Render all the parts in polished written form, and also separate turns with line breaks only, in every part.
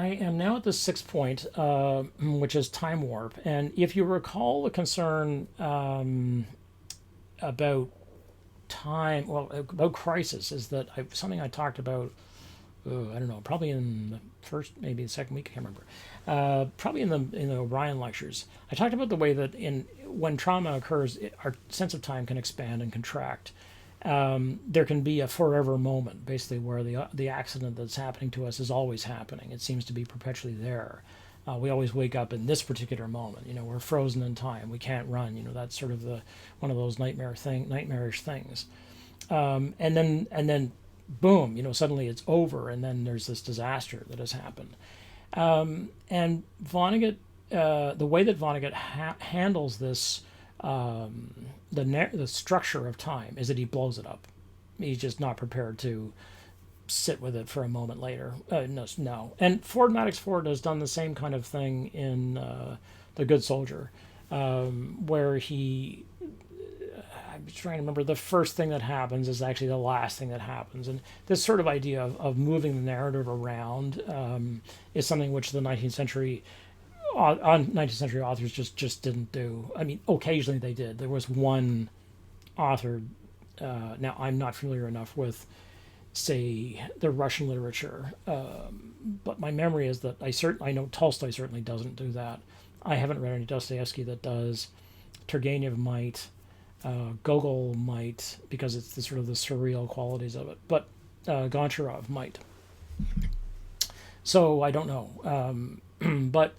I am now at the sixth point, which is time warp. And if you recall the concern about time, well, about crisis, is that something I talked about, I don't know, probably in the first, maybe the second week, I can't remember. Probably in the Orion lectures, I talked about the way that when trauma occurs, our sense of time can expand and contract. There can be a forever moment, basically, where the accident that's happening to us is always happening. It seems to be perpetually there. We always wake up in this particular moment. We're frozen in time. We can't run. That's sort of one of those nightmarish things. And then, boom, suddenly it's over, and then there's this disaster that has happened. And Vonnegut, the way that Vonnegut handles this, the structure of time, is that he blows it up. He's just not prepared to sit with it for a moment later. No. And Ford Maddox Ford has done the same kind of thing in The Good Soldier, where I'm trying to remember, the first thing that happens is actually the last thing that happens. And this sort of idea of moving the narrative around is something which the 19th century authors just didn't do. I mean, occasionally they did. There was one author. Now, I'm not familiar enough with, say, the Russian literature, but my memory is that I know Tolstoy certainly doesn't do that. I haven't read any Dostoevsky that does. Turgenev might. Gogol might, because it's the sort of the surreal qualities of it. But Goncharov might. So I don't know. But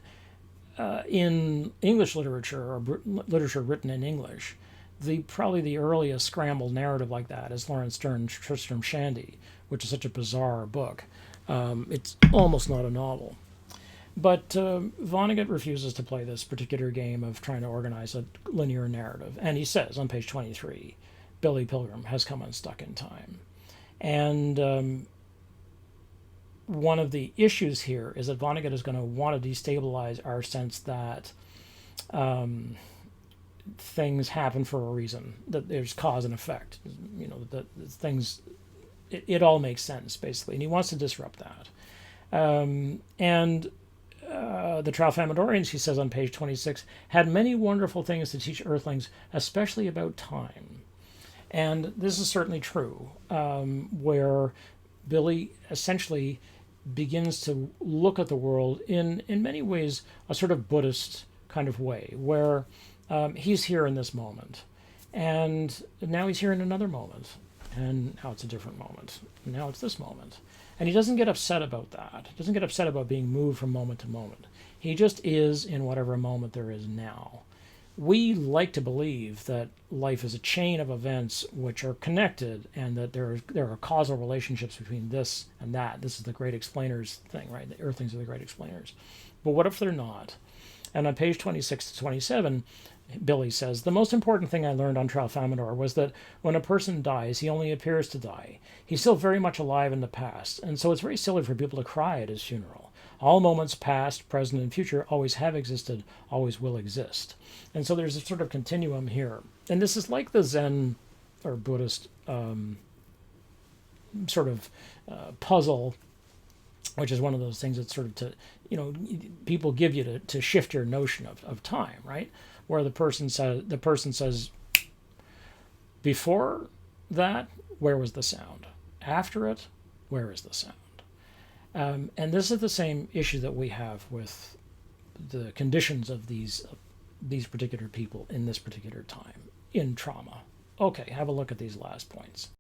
in English literature, or literature written in English, probably the earliest scrambled narrative like that is Lawrence Stern's Tristram Shandy, which is such a bizarre book. It's almost not a novel. But Vonnegut refuses to play this particular game of trying to organize a linear narrative. And he says on page 23, Billy Pilgrim has come unstuck in time. And one of the issues here is that Vonnegut is going to want to destabilize our sense that things happen for a reason, that there's cause and effect. That things, it all makes sense, basically. And he wants to disrupt that. The Tralfamadorians, he says on page 26, had many wonderful things to teach Earthlings, especially about time. And this is certainly true, where Billy essentially begins to look at the world in many ways a sort of Buddhist kind of way, where he's here in this moment, and now he's here in another moment, and now it's a different moment, and now it's this moment. And he doesn't get upset about that. He doesn't get upset about being moved from moment to moment. He just is in whatever moment there is now. We like to believe that life is a chain of events which are connected, and that there are causal relationships between this and that. This is the great explainers thing, right? The Earthlings are the great explainers. But what if they're not? And on page 26 to 27, Billy says, the most important thing I learned on Tralfamadore was that when a person dies, he only appears to die. He's still very much alive in the past, and so it's very silly for people to cry at his funeral. All moments, past, present, and future, always have existed, always will exist. And so there's a sort of continuum here. And this is like the Zen or Buddhist sort of puzzle, which is one of those things that's sort of people give you to shift your notion of time, right? Where the person says, before that, where was the sound? After it, where is the sound? And this is the same issue that we have with the conditions of these particular people in this particular time in trauma. Okay, have a look at these last points.